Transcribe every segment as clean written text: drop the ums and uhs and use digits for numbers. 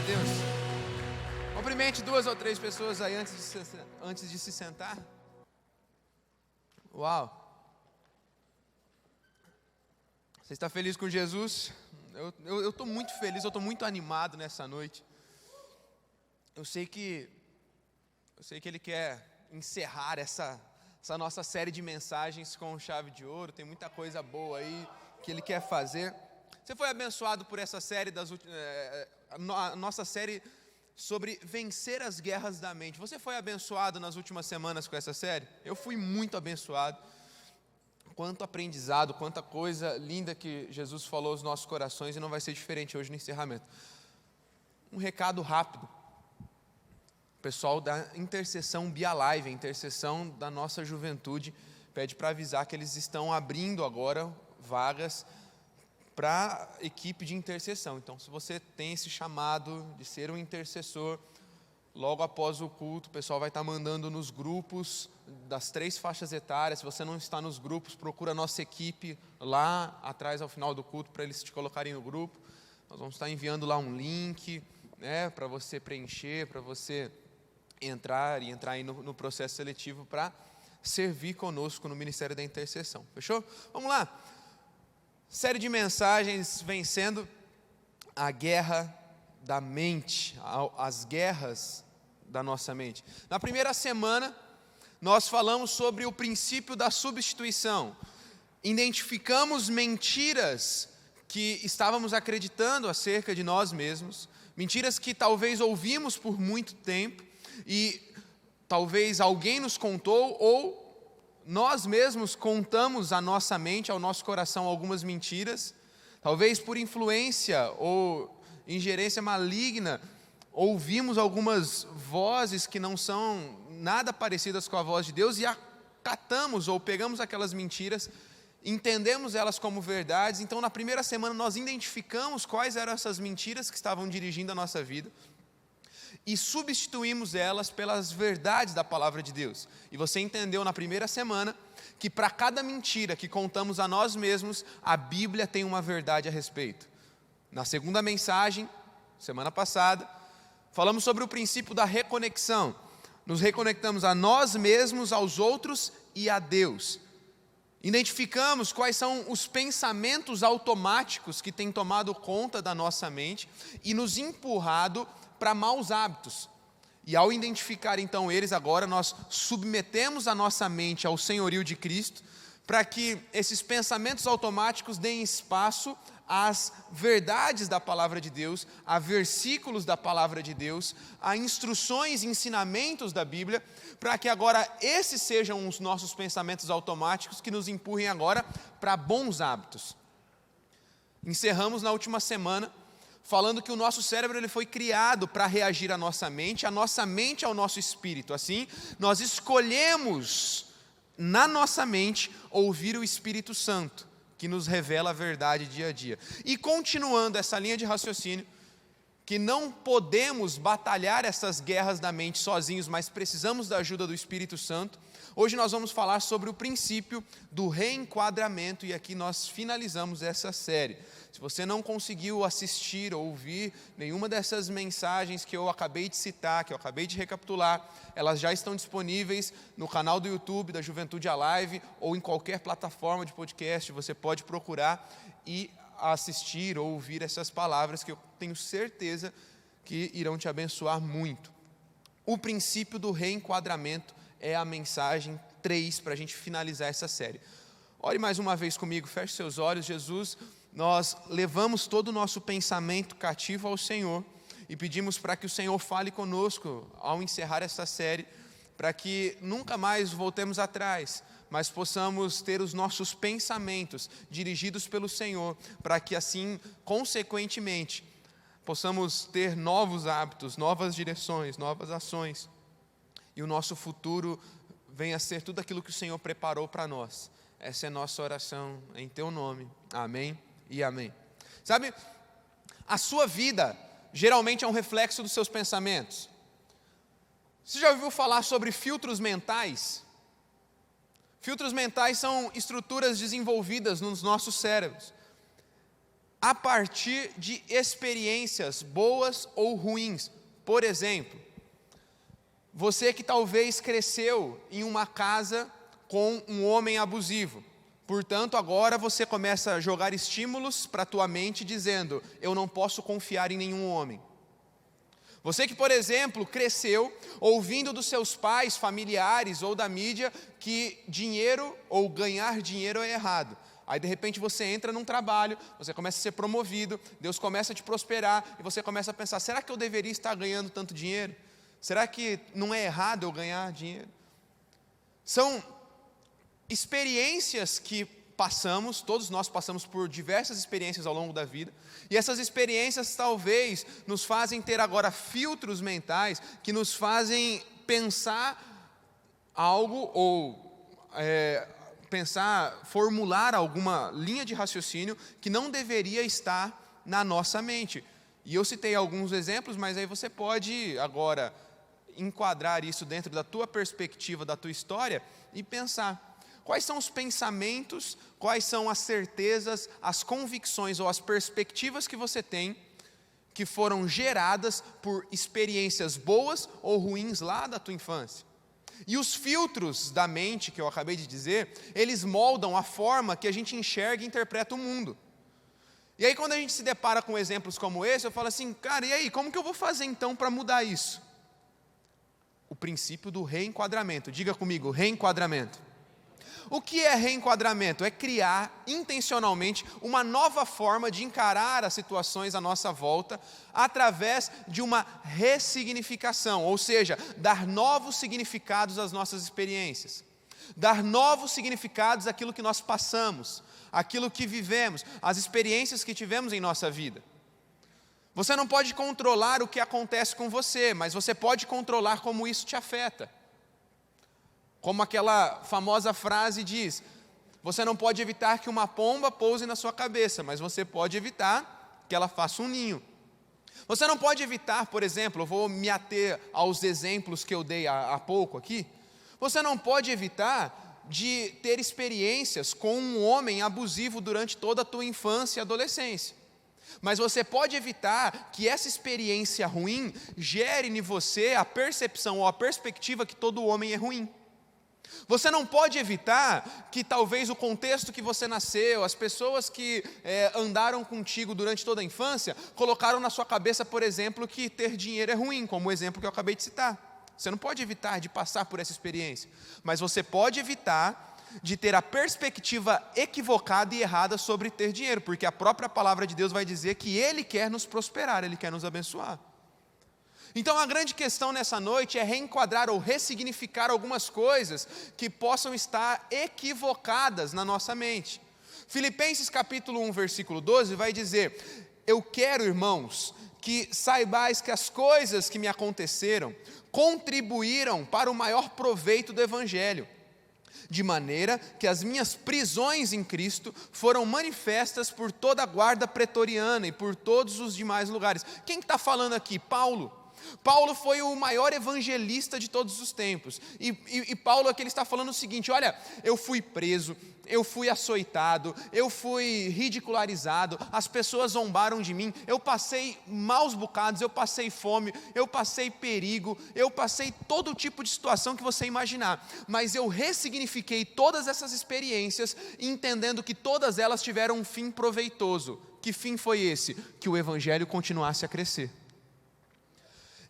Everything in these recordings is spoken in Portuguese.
Deus. Cumprimente 2 ou 3 pessoas aí antes de se sentar. Uau. Você está feliz com Jesus? Eu estou muito feliz, eu estou muito animado nessa noite. Eu sei que Ele quer encerrar essa nossa série de mensagens com chave de ouro. Tem muita coisa boa aí que Ele quer fazer. Você foi abençoado por essa série, a nossa série sobre vencer as guerras da mente. Você foi abençoado nas últimas semanas com essa série? Eu fui muito abençoado. Quanto aprendizado, quanta coisa linda que Jesus falou aos nossos corações, e não vai ser diferente hoje no encerramento. Um recado rápido. O pessoal da intercessão BeAlive, a intercessão da nossa juventude, pede para avisar que eles estão abrindo agora vagas para a equipe de intercessão. Então, se você tem esse chamado de ser um intercessor, logo após o culto, o pessoal vai estar mandando nos grupos das 3 faixas etárias. Se você não está nos grupos, procura a nossa equipe lá atrás ao final do culto para eles te colocarem no grupo. Nós vamos estar enviando lá um link, para você preencher, para você entrar aí no processo seletivo para servir conosco no Ministério da Intercessão. Fechou? Vamos lá. Série de mensagens vencendo a guerra da mente, as guerras da nossa mente. Na primeira semana, nós falamos sobre o princípio da substituição. Identificamos mentiras que estávamos acreditando acerca de nós mesmos, mentiras que talvez ouvimos por muito tempo e talvez alguém nos contou ou nós mesmos contamos à nossa mente, ao nosso coração algumas mentiras, talvez por influência ou ingerência maligna, ouvimos algumas vozes que não são nada parecidas com a voz de Deus e acatamos ou pegamos aquelas mentiras, entendemos elas como verdades. Então, na primeira semana, nós identificamos quais eram essas mentiras que estavam dirigindo a nossa vida e substituímos elas pelas verdades da palavra de Deus. E você entendeu na primeira semana que para cada mentira que contamos a nós mesmos, a Bíblia tem uma verdade a respeito. Na segunda mensagem, semana passada, falamos sobre o princípio da reconexão. Nos reconectamos a nós mesmos, aos outros e a Deus. Identificamos quais são os pensamentos automáticos que têm tomado conta da nossa mente e nos empurrado para maus hábitos. E ao identificar então eles, agora nós submetemos a nossa mente ao senhorio de Cristo, para que esses pensamentos automáticos deem espaço às verdades da palavra de Deus, a versículos da palavra de Deus, a instruções e ensinamentos da Bíblia, para que agora esses sejam os nossos pensamentos automáticos que nos empurrem agora para bons hábitos. Encerramos na última semana falando que o nosso cérebro ele foi criado para reagir à nossa mente ao nosso espírito. Assim, nós escolhemos na nossa mente ouvir o Espírito Santo, que nos revela a verdade dia a dia. E continuando essa linha de raciocínio, que não podemos batalhar essas guerras da mente sozinhos, mas precisamos da ajuda do Espírito Santo. Hoje nós vamos falar sobre o princípio do reenquadramento e aqui nós finalizamos essa série. Se você não conseguiu assistir ou ouvir nenhuma dessas mensagens que eu acabei de citar, que eu acabei de recapitular, elas já estão disponíveis no canal do YouTube da Juventude Alive ou em qualquer plataforma de podcast. Você pode procurar e assistir ou ouvir essas palavras que eu tenho certeza que irão te abençoar muito. O princípio do reenquadramento é a mensagem 3 para a gente finalizar essa série. Ore mais uma vez comigo, feche seus olhos. Jesus, nós levamos todo o nosso pensamento cativo ao Senhor e pedimos para que o Senhor fale conosco ao encerrar essa série, para que nunca mais voltemos atrás, mas possamos ter os nossos pensamentos dirigidos pelo Senhor, para que assim, consequentemente, possamos ter novos hábitos, novas direções, novas ações, e o nosso futuro venha a ser tudo aquilo que o Senhor preparou para nós. Essa é a nossa oração em Teu nome. Amém e amém. Sabe, a sua vida geralmente é um reflexo dos seus pensamentos. Você já ouviu falar sobre filtros mentais? Filtros mentais são estruturas desenvolvidas nos nossos cérebros. a partir de experiências boas ou ruins. Por exemplo, você que talvez cresceu em uma casa com um homem abusivo, portanto agora você começa a jogar estímulos para a tua mente dizendo, eu não posso confiar em nenhum homem. Você que, por exemplo, cresceu ouvindo dos seus pais, familiares ou da mídia que dinheiro ou ganhar dinheiro é errado. Aí de repente você entra num trabalho, você começa a ser promovido, Deus começa a te prosperar e você começa a pensar, será que eu deveria estar ganhando tanto dinheiro? Será que não é errado eu ganhar dinheiro? São experiências que passamos, todos nós passamos por diversas experiências ao longo da vida, e essas experiências talvez nos fazem ter agora filtros mentais que nos fazem pensar algo ou formular alguma linha de raciocínio que não deveria estar na nossa mente. E eu citei alguns exemplos, mas aí você pode agora enquadrar isso dentro da tua perspectiva, da tua história e pensar. Quais são os pensamentos, quais são as certezas, as convicções ou as perspectivas que você tem que foram geradas por experiências boas ou ruins lá da tua infância? E os filtros da mente, que eu acabei de dizer, eles moldam a forma que a gente enxerga e interpreta o mundo. E aí quando a gente se depara com exemplos como esse, eu falo assim, cara, e aí, como que eu vou fazer então para mudar isso? O princípio do reenquadramento. Diga comigo, reenquadramento. O que é reenquadramento? É criar intencionalmente uma nova forma de encarar as situações à nossa volta através de uma ressignificação, ou seja, dar novos significados às nossas experiências, dar novos significados àquilo que nós passamos, àquilo que vivemos, às experiências que tivemos em nossa vida. Você não pode controlar o que acontece com você, mas você pode controlar como isso te afeta. Como aquela famosa frase diz, você não pode evitar que uma pomba pouse na sua cabeça, mas você pode evitar que ela faça um ninho. Você não pode evitar, por exemplo, eu vou me ater aos exemplos que eu dei há pouco aqui, você não pode evitar de ter experiências com um homem abusivo durante toda a tua infância e adolescência. Mas você pode evitar que essa experiência ruim gere em você a percepção ou a perspectiva que todo homem é ruim. Você não pode evitar que talvez o contexto que você nasceu, as pessoas que andaram contigo durante toda a infância, colocaram na sua cabeça, por exemplo, que ter dinheiro é ruim, como o exemplo que eu acabei de citar. Você não pode evitar de passar por essa experiência, mas você pode evitar de ter a perspectiva equivocada e errada sobre ter dinheiro, porque a própria palavra de Deus vai dizer que Ele quer nos prosperar, Ele quer nos abençoar. Então a grande questão nessa noite é reenquadrar ou ressignificar algumas coisas que possam estar equivocadas na nossa mente. Filipenses capítulo 1, versículo 12 vai dizer, eu quero, irmãos, que saibais que as coisas que me aconteceram contribuíram para o maior proveito do Evangelho, de maneira que as minhas prisões em Cristo foram manifestas por toda a guarda pretoriana e por todos os demais lugares. Quem está falando aqui? Paulo. Paulo foi o maior evangelista de todos os tempos, e Paulo aqui ele está falando o seguinte, olha, eu fui preso, eu fui açoitado, eu fui ridicularizado, as pessoas zombaram de mim, eu passei maus bocados, eu passei fome, eu passei perigo, eu passei todo tipo de situação que você imaginar, mas eu ressignifiquei todas essas experiências, entendendo que todas elas tiveram um fim proveitoso. Que fim foi esse? Que o evangelho continuasse a crescer.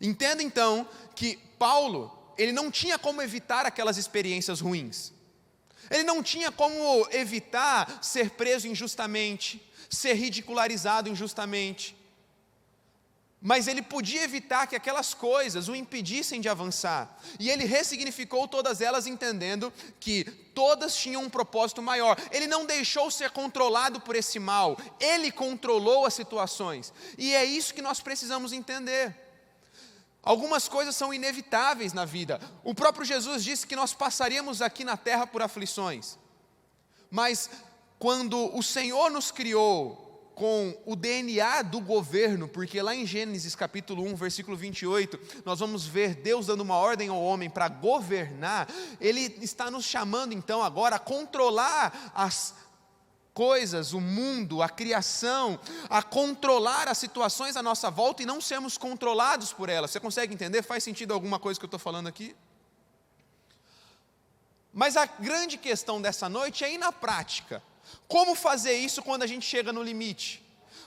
Entenda então que Paulo, ele não tinha como evitar aquelas experiências ruins. Ele não tinha como evitar ser preso injustamente, ser ridicularizado injustamente. Mas ele podia evitar que aquelas coisas o impedissem de avançar. E ele ressignificou todas elas entendendo que todas tinham um propósito maior. Ele não deixou ser controlado por esse mal, ele controlou as situações. E é isso que nós precisamos entender. Algumas coisas são inevitáveis na vida. O próprio Jesus disse que nós passaríamos aqui na terra por aflições. Mas quando o Senhor nos criou com o DNA do governo, porque lá em Gênesis capítulo 1, versículo 28, nós vamos ver Deus dando uma ordem ao homem para governar, Ele está nos chamando então agora a controlar coisas, o mundo, a criação, a controlar as situações à nossa volta e não sermos controlados por elas. Você consegue entender? Faz sentido alguma coisa que eu estou falando aqui? Mas a grande questão dessa noite é ir na prática. Como fazer isso quando a gente chega no limite?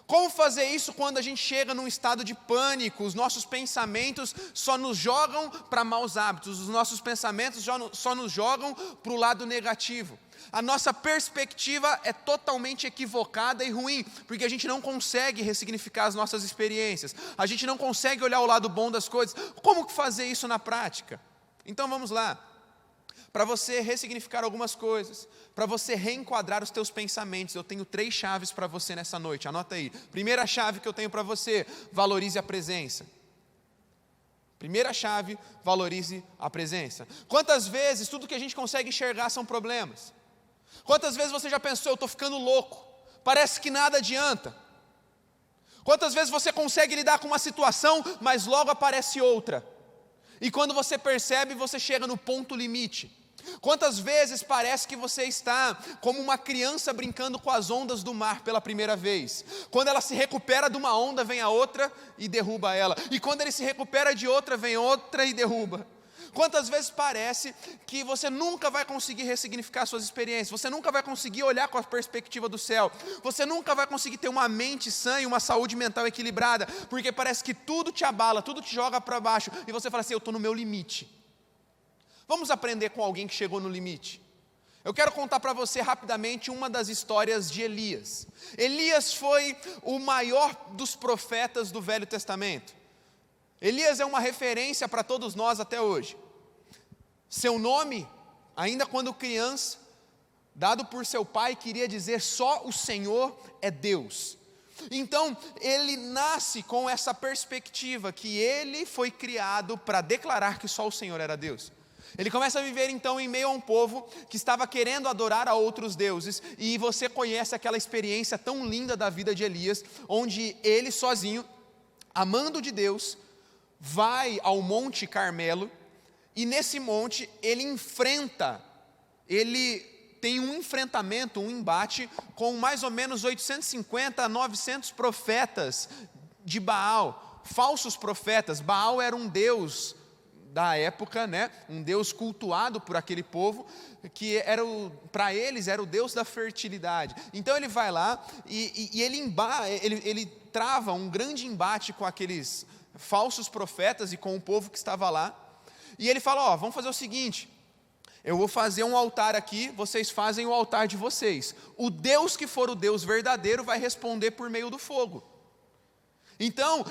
Como fazer isso quando a gente chega num estado de pânico? Os nossos pensamentos só nos jogam para maus hábitos, os nossos pensamentos só nos jogam para o lado negativo. A nossa perspectiva é totalmente equivocada e ruim, porque a gente não consegue ressignificar as nossas experiências, a gente não consegue olhar o lado bom das coisas. Como fazer isso na prática? Então vamos lá. Para você ressignificar algumas coisas, para você reenquadrar os teus pensamentos, eu tenho 3 chaves para você nessa noite, anota aí. Primeira chave que eu tenho para você, valorize a presença. Primeira chave, valorize a presença. Quantas vezes tudo que a gente consegue enxergar são problemas? Quantas vezes você já pensou, eu estou ficando louco, parece que nada adianta? Quantas vezes você consegue lidar com uma situação, mas logo aparece outra? E quando você percebe, você chega no ponto limite. Quantas vezes parece que você está como uma criança brincando com as ondas do mar pela primeira vez? Quando ela se recupera de uma onda, vem a outra e derruba ela. E quando ele se recupera de outra, vem outra e derruba. Quantas vezes parece que você nunca vai conseguir ressignificar suas experiências, você nunca vai conseguir olhar com a perspectiva do céu, você nunca vai conseguir ter uma mente sã e uma saúde mental equilibrada, porque parece que tudo te abala, tudo te joga para baixo, e você fala assim, eu estou no meu limite. Vamos aprender com alguém que chegou no limite. Eu quero contar para você rapidamente uma das histórias de Elias. Elias foi o maior dos profetas do Velho Testamento. Elias é uma referência para todos nós até hoje. Seu nome, ainda quando criança, dado por seu pai, queria dizer só o Senhor é Deus. Então, ele nasce com essa perspectiva que ele foi criado para declarar que só o Senhor era Deus. Ele começa a viver então em meio a um povo que estava querendo adorar a outros deuses, e você conhece aquela experiência tão linda da vida de Elias, onde ele sozinho, amando de Deus, vai ao Monte Carmelo, e nesse monte ele tem um enfrentamento, um embate com mais ou menos 850 a 900 profetas de Baal, falsos profetas. Baal era um deus da época, né? Um deus cultuado por aquele povo, que para eles era o deus da fertilidade. Então ele vai lá e ele trava um grande embate com aqueles falsos profetas e com o povo que estava lá, e ele fala, vamos fazer o seguinte, eu vou fazer um altar aqui, vocês fazem o altar de vocês, o Deus que for o Deus verdadeiro vai responder por meio do fogo. Então,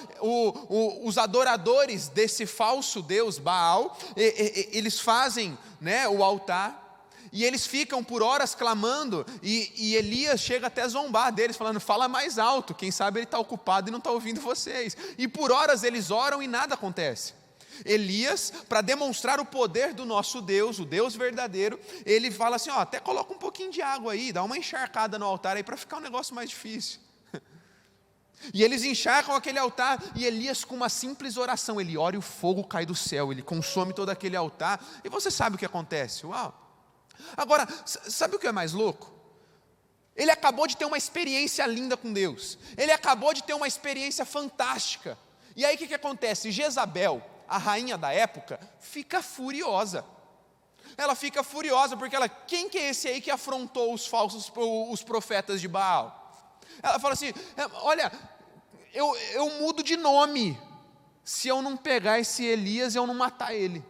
os adoradores desse falso Deus Baal, eles fazem, né, o altar, e eles ficam por horas clamando, e Elias chega até a zombar deles, falando, fala mais alto, quem sabe ele está ocupado e não está ouvindo vocês. E por horas eles oram e nada acontece. Elias, para demonstrar o poder do nosso Deus, o Deus verdadeiro, ele fala assim, até coloca um pouquinho de água aí, dá uma encharcada no altar aí, para ficar um negócio mais difícil. E eles encharcam aquele altar, e Elias, com uma simples oração, ele ora e o fogo cai do céu, ele consome todo aquele altar, e você sabe o que acontece, uau! Agora, sabe o que é mais louco? Ele acabou de ter uma experiência linda com Deus, ele acabou de ter uma experiência fantástica, e aí o que acontece? Jezabel, a rainha da época, fica furiosa. Ela fica furiosa porque quem que é esse aí que afrontou os profetas de Baal? Ela fala assim, olha, eu mudo de nome, se eu não pegar esse Elias e eu não matar ele.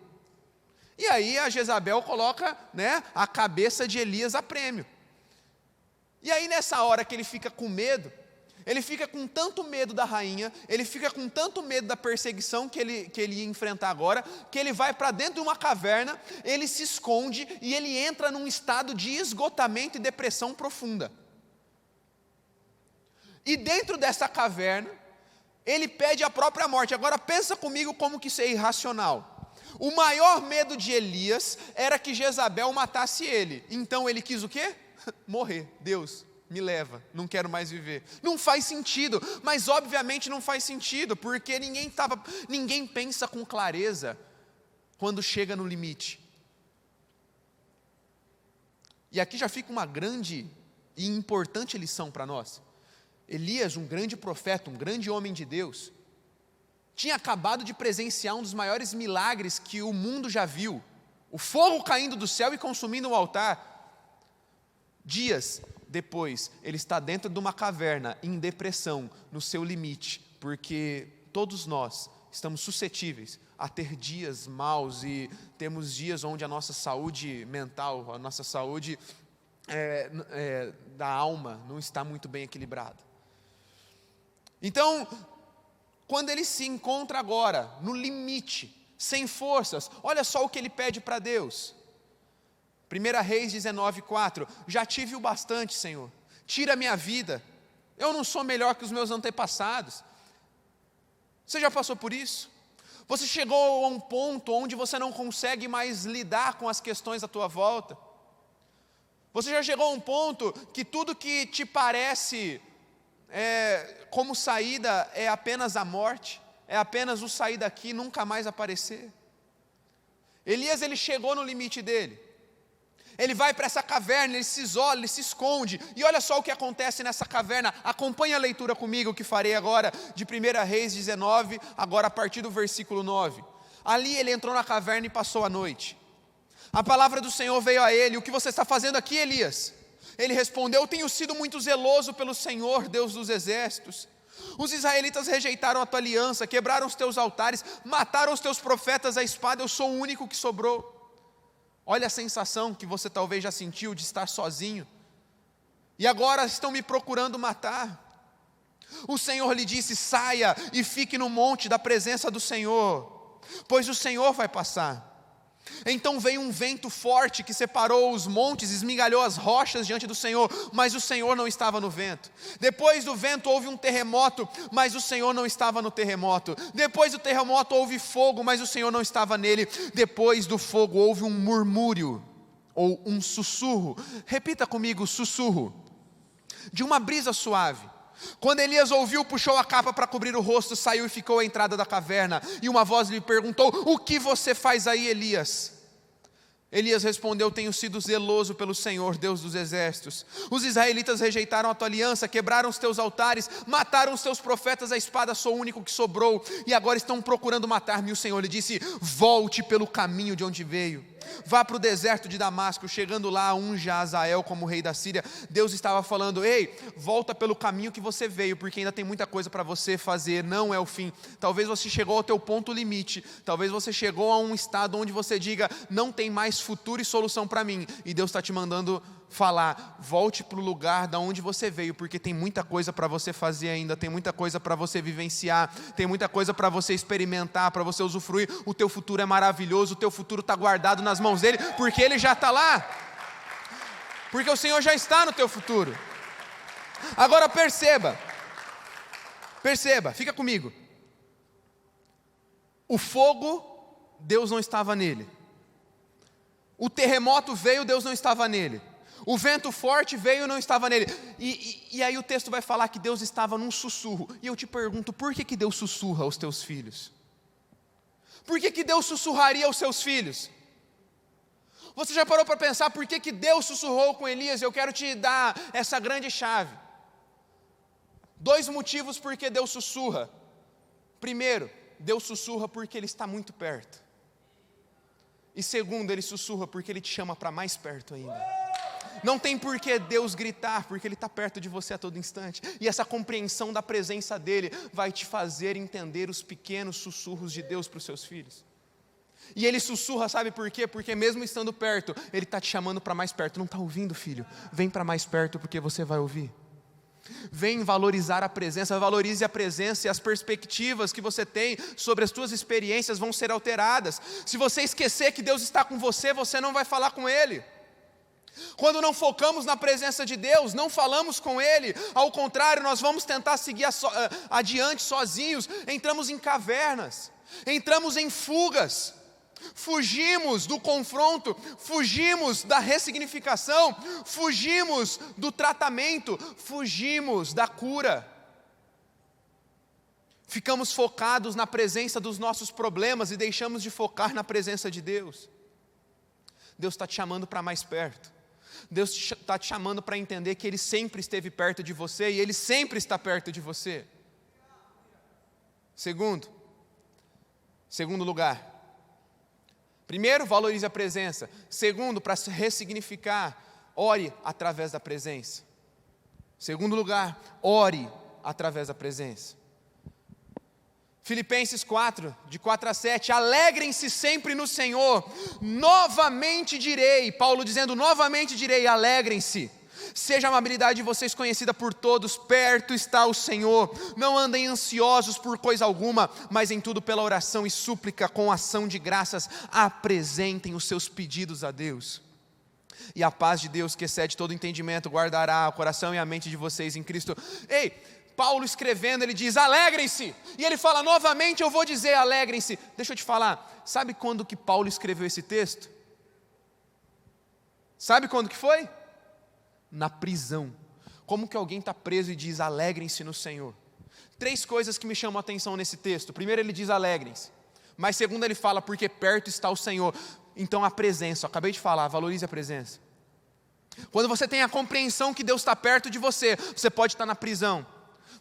E aí a Jezabel coloca, né, a cabeça de Elias a prêmio. E aí nessa hora que ele fica com medo, ele fica com tanto medo da rainha, ele fica com tanto medo da perseguição que ele ia enfrentar agora, que ele vai para dentro de uma caverna, ele se esconde e ele entra num estado de esgotamento e depressão profunda. E dentro dessa caverna, ele pede a própria morte. Agora pensa comigo como que isso é irracional. O maior medo de Elias era que Jezabel matasse ele. Então ele quis o quê? Morrer. Deus, me leva, não quero mais viver. Não faz sentido, mas obviamente não faz sentido, porque ninguém pensa com clareza quando chega no limite. E aqui já fica uma grande e importante lição para nós. Elias, um grande profeta, um grande homem de Deus, tinha acabado de presenciar um dos maiores milagres que o mundo já viu, o fogo caindo do céu e consumindo o altar. Dias depois, ele está dentro de uma caverna, em depressão, no seu limite, porque todos nós estamos suscetíveis a ter dias maus e temos dias onde a nossa saúde mental, a nossa saúde da alma não está muito bem equilibrada. Então, quando ele se encontra agora, no limite, sem forças, olha só o que ele pede para Deus. 1 Reis 19:4, já tive o bastante, Senhor, tira a minha vida, eu não sou melhor que os meus antepassados. Você já passou por isso? Você chegou a um ponto onde você não consegue mais lidar com as questões à tua volta? Você já chegou a um ponto que tudo que te parece como saída é apenas a morte, é apenas o sair daqui e nunca mais aparecer? Elias, ele chegou no limite dele. Ele vai para essa caverna, ele se isola, ele se esconde, e olha só o que acontece nessa caverna. Acompanhe a leitura comigo, que farei agora, de 1 Reis 19, agora a partir do versículo 9. Ali ele entrou na caverna e passou a noite. A palavra do Senhor veio a ele: o que você está fazendo aqui, Elias? Ele respondeu: tenho sido muito zeloso pelo Senhor, Deus dos exércitos. Os israelitas rejeitaram a tua aliança, quebraram os teus altares, mataram os teus profetas à espada, eu sou o único que sobrou. Olha a sensação que você talvez já sentiu de estar sozinho, e agora estão me procurando matar. O Senhor lhe disse: saia e fique no monte da presença do Senhor, pois o Senhor vai passar. Então veio um vento forte que separou os montes, esmigalhou as rochas diante do Senhor, mas o Senhor não estava no vento. Depois do vento houve um terremoto, mas o Senhor não estava no terremoto. Depois do terremoto houve fogo, mas o Senhor não estava nele. Depois do fogo houve um murmúrio, ou um sussurro. Repita comigo: sussurro, de uma brisa suave. Quando Elias ouviu, puxou a capa para cobrir o rosto, saiu e ficou à entrada da caverna. E uma voz lhe perguntou: o que você faz aí, Elias? Elias respondeu: tenho sido zeloso pelo Senhor, Deus dos exércitos. Os israelitas rejeitaram a tua aliança, quebraram os teus altares, mataram os teus profetas à espada, sou o único que sobrou, e agora estão procurando matar-me. O Senhor lhe disse: volte pelo caminho de onde veio, vá para o deserto de Damasco. Chegando lá, unja Azael como rei da Síria. Deus estava falando: ei, volta pelo caminho que você veio, porque ainda tem muita coisa para você fazer, não é o fim. Talvez você chegou ao teu ponto limite, talvez você chegou a um estado onde você diga: não tem mais futuro e solução para mim, e Deus está te mandando falar: volte para o lugar da onde você veio, porque tem muita coisa para você fazer ainda, tem muita coisa para você vivenciar, tem muita coisa para você experimentar, para você usufruir. O teu futuro é maravilhoso, o teu futuro está guardado nas mãos dele, porque ele já está lá, porque o Senhor já está no teu futuro. Agora perceba, fica comigo. O fogo, Deus não estava nele. O terremoto veio, Deus não estava nele. O vento forte veio e não estava nele. E aí o texto vai falar que Deus estava num sussurro. E eu te pergunto: por que Deus sussurra aos teus filhos? Por que Deus sussurraria aos seus filhos? Você já parou para pensar por que Deus sussurrou com Elias? Eu quero te dar essa grande chave. 2 motivos por que Deus sussurra. Primeiro, Deus sussurra porque Ele está muito perto. E segundo, Ele sussurra porque Ele te chama para mais perto ainda. Não tem por que Deus gritar, porque Ele está perto de você a todo instante. E essa compreensão da presença dEle vai te fazer entender os pequenos sussurros de Deus para os seus filhos. E Ele sussurra, sabe por quê? Porque mesmo estando perto, Ele está te chamando para mais perto. Não está ouvindo, filho? Vem para mais perto, porque você vai ouvir. Vem valorizar a presença, valorize a presença, e as perspectivas que você tem sobre as suas experiências vão ser alteradas. Se você esquecer que Deus está com você, você não vai falar com Ele. Quando não focamos na presença de Deus, não falamos com Ele, ao contrário, nós vamos tentar seguir adiante sozinhos, entramos em cavernas, entramos em fugas, fugimos do confronto, fugimos da ressignificação, fugimos do tratamento, fugimos da cura. Ficamos focados na presença dos nossos problemas e deixamos de focar na presença de Deus. Deus está te chamando para mais perto. Deus está te chamando para entender que Ele sempre esteve perto de você e Ele sempre está perto de você. Segundo lugar. Primeiro, valorize a presença. Segundo, para se ressignificar, ore através da presença. Segundo lugar, ore através da presença. Filipenses 4, de 4 a 7, alegrem-se sempre no Senhor, novamente direi, Paulo dizendo, novamente direi, alegrem-se. Seja a amabilidade de vocês conhecida por todos, perto está o Senhor. Não andem ansiosos por coisa alguma, mas em tudo pela oração e súplica, com ação de graças, apresentem os seus pedidos a Deus. E a paz de Deus, que excede todo entendimento, guardará o coração e a mente de vocês em Cristo. Ei, Paulo escrevendo, ele diz, alegrem-se. E ele fala, novamente eu vou dizer, alegrem-se. Deixa eu te falar, sabe quando que Paulo escreveu esse texto? Sabe quando que foi? Na prisão. Como que alguém está preso e diz, alegrem-se no Senhor? 3 coisas que me chamam a atenção nesse texto. Primeiro ele diz, alegrem-se. Mas segundo ele fala, porque perto está o Senhor. Então a presença, eu acabei de falar, valorize a presença. Quando você tem a compreensão que Deus está perto de você, você pode estar na prisão.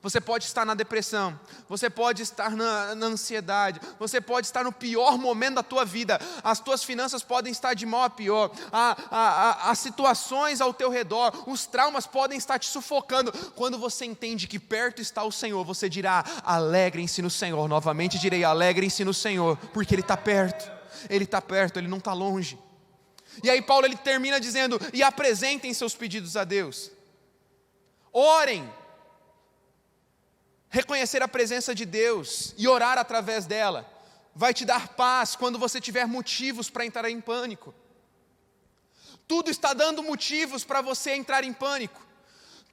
Você pode estar na depressão, você pode estar na ansiedade, você pode estar no pior momento da tua vida, as tuas finanças podem estar de mal a pior, as situações ao teu redor, os traumas podem estar te sufocando. Quando você entende que perto está o Senhor, você dirá, alegrem-se no Senhor. Novamente direi, alegrem-se no Senhor, porque Ele está perto, Ele não está longe. E aí Paulo ele termina dizendo, e apresentem seus pedidos a Deus, orem. Reconhecer a presença de Deus e orar através dela vai te dar paz quando você tiver motivos para entrar em pânico. Tudo está dando motivos para você entrar em pânico.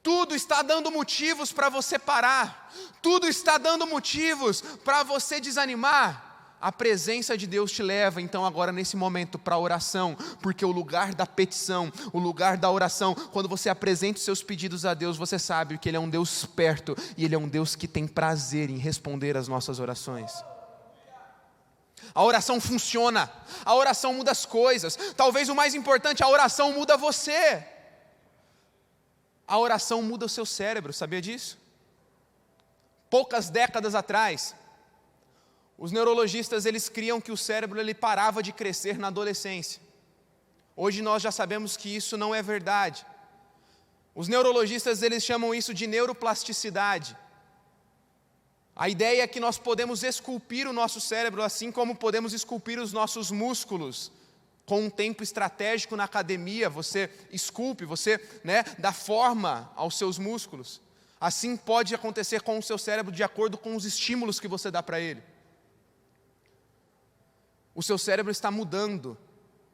Tudo está dando motivos para você parar. Tudo está dando motivos para você desanimar. A presença de Deus te leva, então, agora nesse momento para a oração, porque o lugar da petição, o lugar da oração, quando você apresenta os seus pedidos a Deus, você sabe que Ele é um Deus perto, e Ele é um Deus que tem prazer em responder às nossas orações. A oração funciona, a oração muda as coisas, talvez o mais importante, a oração muda você. A oração muda o seu cérebro, sabia disso? Poucas décadas atrás, os neurologistas eles criam que o cérebro ele parava de crescer na adolescência. Hoje nós já sabemos que isso não é verdade. Os neurologistas eles chamam isso de neuroplasticidade. A ideia é que nós podemos esculpir o nosso cérebro assim como podemos esculpir os nossos músculos. Com um tempo estratégico na academia, você esculpe, você dá forma aos seus músculos. Assim pode acontecer com o seu cérebro de acordo com os estímulos que você dá para ele. O seu cérebro está mudando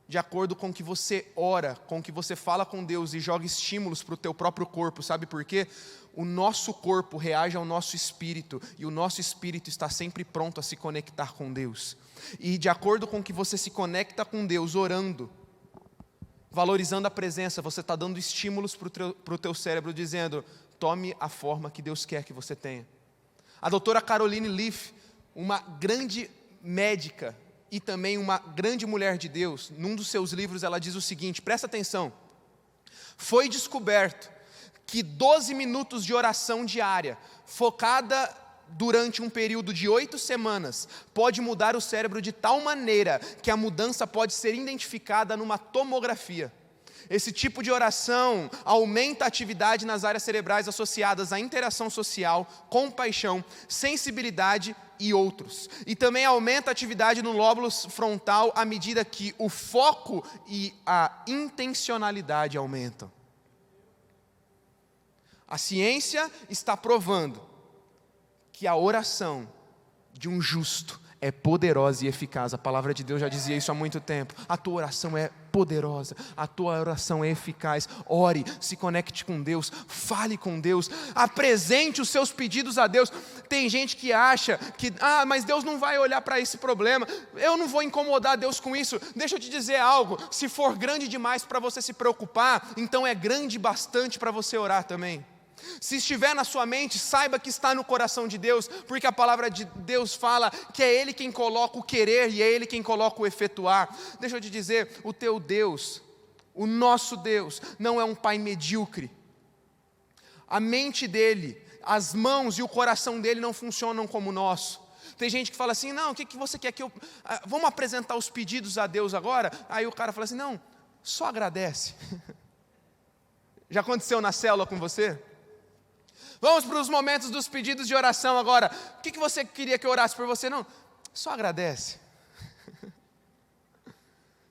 de acordo com o que você ora, com o que você fala com Deus e joga estímulos para o teu próprio corpo. Sabe por quê? O nosso corpo reage ao nosso espírito e o nosso espírito está sempre pronto a se conectar com Deus. E de acordo com o que você se conecta com Deus, orando, valorizando a presença, você está dando estímulos para o teu cérebro, dizendo, tome a forma que Deus quer que você tenha. A doutora Caroline Leaf, uma grande médica, e também uma grande mulher de Deus, num dos seus livros ela diz o seguinte, presta atenção, foi descoberto que 12 minutos de oração diária, focada durante um período de 8 semanas, pode mudar o cérebro de tal maneira que a mudança pode ser identificada numa tomografia. Esse tipo de oração aumenta a atividade nas áreas cerebrais associadas à interação social, compaixão, sensibilidade e outros. E também aumenta a atividade no lóbulo frontal à medida que o foco e a intencionalidade aumentam. A ciência está provando que a oração de um justo é poderosa e eficaz. A palavra de Deus já dizia isso há muito tempo. A tua oração é poderosa, a tua oração é eficaz. Ore, se conecte com Deus, fale com Deus, apresente os seus pedidos a Deus. Tem gente que acha que, mas Deus não vai olhar para esse problema, eu não vou incomodar Deus com isso. Deixa eu te dizer algo, se for grande demais para você se preocupar, então é grande bastante para você orar também. Se estiver na sua mente, saiba que está no coração de Deus, porque a palavra de Deus fala que é Ele quem coloca o querer e é Ele quem coloca o efetuar. Deixa eu te dizer, o teu Deus, O nosso Deus não é um pai medíocre. A mente dele, as mãos e o coração dele não funcionam como o nosso. Tem gente que fala assim, não, o que você quer que eu... Vamos apresentar os pedidos a Deus agora? Aí o cara fala assim, não, só agradece. Já aconteceu na célula com você? Vamos para os momentos dos pedidos de oração agora. O que você queria que eu orasse por você? Não, só agradece.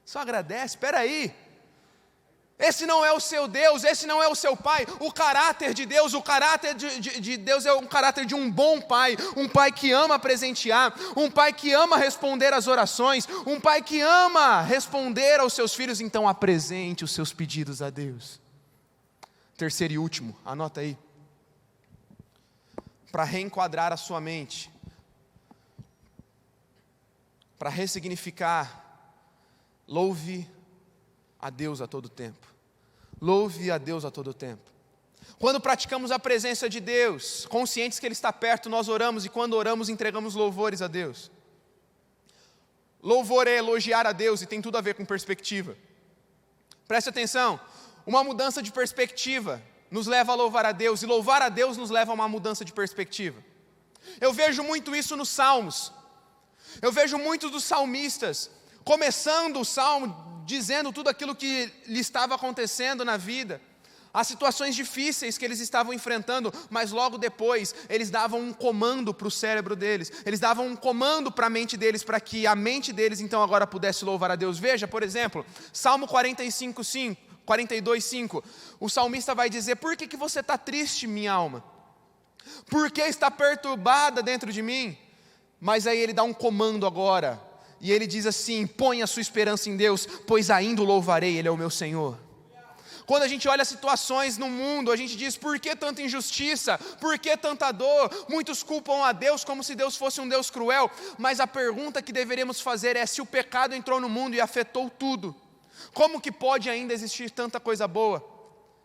Só agradece, espera aí. Esse não é o seu Deus, esse não é o seu pai. O caráter de Deus, o caráter de Deus é um caráter de um bom pai. Um pai que ama presentear, um pai que ama responder às orações, um pai que ama responder aos seus filhos. Então apresente os seus pedidos a Deus. Terceiro e último, anota aí. Para reenquadrar a sua mente, para ressignificar, louve a Deus a todo tempo. Louve a Deus a todo tempo. Quando praticamos a presença de Deus, conscientes que Ele está perto, nós oramos, e quando oramos, entregamos louvores a Deus. Louvor é elogiar a Deus, e tem tudo a ver com perspectiva. Preste atenção, uma mudança de perspectiva nos leva a louvar a Deus, e louvar a Deus nos leva a uma mudança de perspectiva. Eu vejo muito isso nos Salmos. Eu vejo muitos dos salmistas começando o salmo dizendo tudo aquilo que lhe estava acontecendo na vida, as situações difíceis que eles estavam enfrentando, mas logo depois eles davam um comando para o cérebro deles, eles davam um comando para a mente deles, para que a mente deles então agora pudesse louvar a Deus. Veja, por exemplo, Salmo 42:5, o salmista vai dizer, por que você está triste, minha alma? Por que está perturbada dentro de mim? Mas aí ele dá um comando agora, e ele diz assim, põe a sua esperança em Deus, pois ainda o louvarei, Ele é o meu Senhor. Quando a gente olha situações no mundo, a gente diz, por que tanta injustiça? Por que tanta dor? Muitos culpam a Deus como se Deus fosse um Deus cruel, mas a pergunta que deveríamos fazer é, se o pecado entrou no mundo e afetou tudo, como que pode ainda existir tanta coisa boa?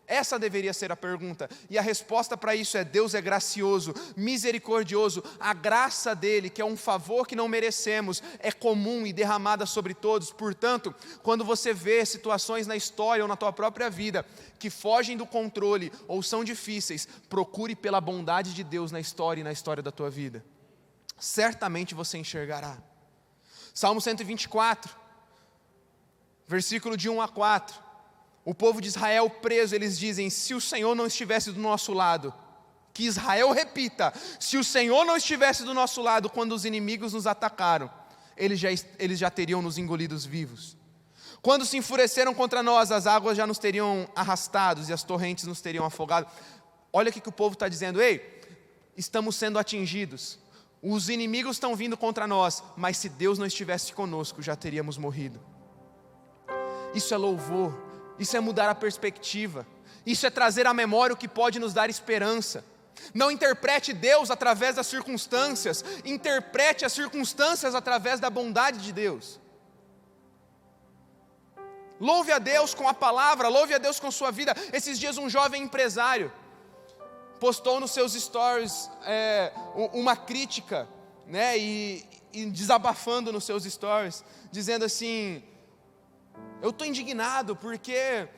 Essa deveria ser a pergunta, e a resposta para isso é, Deus é gracioso, misericordioso, a graça dEle, que é um favor que não merecemos, é comum e derramada sobre todos. Portanto, quando você vê situações na história ou na tua própria vida, que fogem do controle ou são difíceis, procure pela bondade de Deus na história e na história da tua vida. Certamente você enxergará. Salmo 124, versículo de 1-4. O povo de Israel preso, eles dizem, se o Senhor não estivesse do nosso lado, que Israel repita, se o Senhor não estivesse do nosso lado, quando os inimigos nos atacaram, eles já teriam nos engolidos vivos. Quando se enfureceram contra nós, as águas já nos teriam arrastados e as torrentes nos teriam afogado. Olha o que o povo está dizendo, ei, estamos sendo atingidos, os inimigos estão vindo contra nós, mas se Deus não estivesse conosco, já teríamos morrido. Isso é louvor. Isso é mudar a perspectiva, isso é trazer à memória o que pode nos dar esperança. Não interprete Deus através das circunstâncias, interprete as circunstâncias através da bondade de Deus. Louve a Deus com a palavra, louve a Deus com sua vida. Esses dias um jovem empresário postou nos seus stories uma crítica, né, e desabafando nos seus stories, dizendo assim, eu estou indignado porque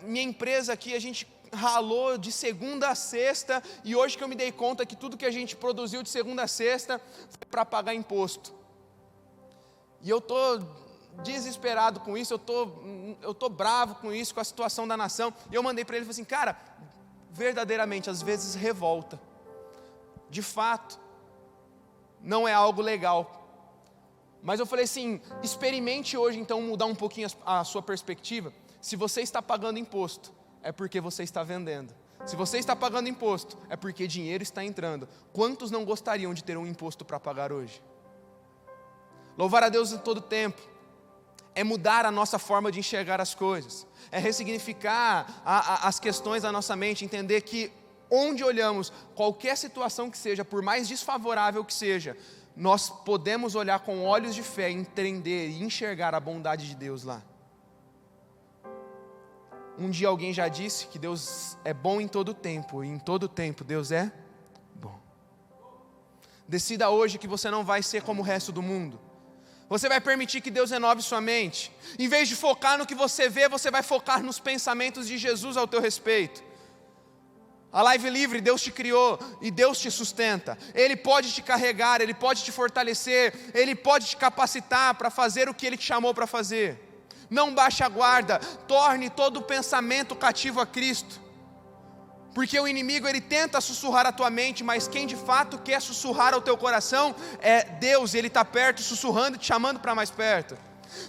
minha empresa aqui, a gente ralou de segunda a sexta, e hoje que eu me dei conta que tudo que a gente produziu de segunda a sexta foi para pagar imposto. E eu estou desesperado com isso, eu estou bravo com isso, com a situação da nação. E eu mandei para ele e falei assim, cara, verdadeiramente, às vezes revolta. De fato, não é algo legal. Mas eu falei assim, experimente hoje então mudar um pouquinho a sua perspectiva. Se você está pagando imposto, é porque você está vendendo. Se você está pagando imposto, é porque dinheiro está entrando. Quantos não gostariam de ter um imposto para pagar hoje? Louvar a Deus em todo tempo é mudar a nossa forma de enxergar as coisas, é ressignificar as questões da nossa mente, entender que onde olhamos, qualquer situação que seja, por mais desfavorável que seja, nós podemos olhar com olhos de fé, entender e enxergar a bondade de Deus lá. Um dia alguém já disse que Deus é bom em todo tempo, e em todo tempo Deus é bom. Decida hoje que você não vai ser como o resto do mundo. Você vai permitir que Deus renove sua mente. Em vez de focar no que você vê, você vai focar nos pensamentos de Jesus ao teu respeito. A Live Livre, Deus te criou e Deus te sustenta. Ele pode te carregar, Ele pode te fortalecer, Ele pode te capacitar para fazer o que Ele te chamou para fazer. Não baixe a guarda, torne todo o pensamento cativo a Cristo. Porque o inimigo, ele tenta sussurrar a tua mente, mas quem de fato quer sussurrar ao teu coração é Deus. Ele está perto, sussurrando e te chamando para mais perto.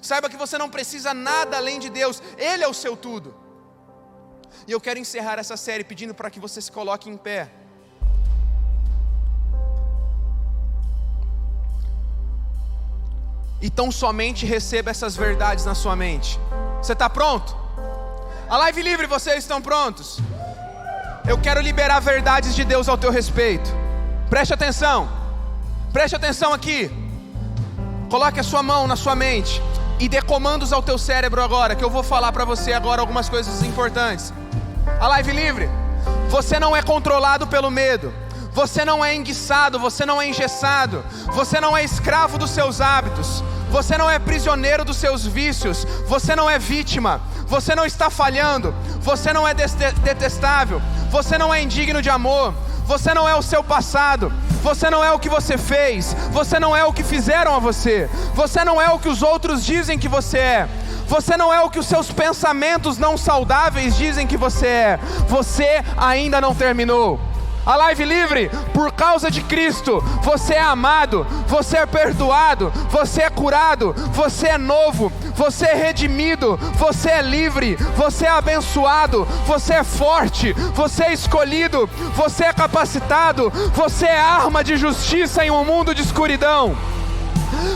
Saiba que você não precisa nada além de Deus, Ele é o seu tudo. E eu quero encerrar essa série pedindo para que você se coloque em pé. E tão somente receba essas verdades na sua mente. Você está pronto? A Live Livre, vocês estão prontos? Eu quero liberar verdades de Deus ao teu respeito. Preste atenção aqui. Coloque a sua mão na sua mente e dê comandos ao teu cérebro agora, que eu vou falar para você agora algumas coisas importantes. A Live Livre, você não é controlado pelo medo. Você não é enguiçado, você não é engessado, você não é escravo dos seus hábitos, você não é prisioneiro dos seus vícios, você não é vítima, você não está falhando, você não é detestável, você não é indigno de amor, você não é o seu passado, você não é o que você fez, você não é o que fizeram a você, você não é o que os outros dizem que você é. Você não é o que os seus pensamentos não saudáveis dizem que você é. Você ainda não terminou. A Live Livre, por causa de Cristo, você é amado, você é perdoado, você é curado, você é novo, você é redimido, você é livre, você é abençoado, você é forte, você é escolhido, você é capacitado, você é arma de justiça em um mundo de escuridão.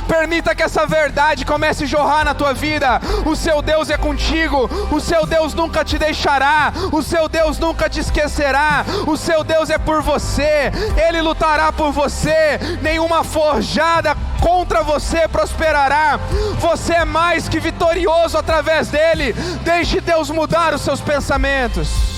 Permita que essa verdade comece a jorrar na tua vida. O seu Deus é contigo, o seu Deus nunca te deixará, o seu Deus nunca te esquecerá, o seu Deus é por você, Ele lutará por você, nenhuma forjada contra você prosperará. Você é mais que vitorioso através dele. Deixe Deus mudar os seus pensamentos.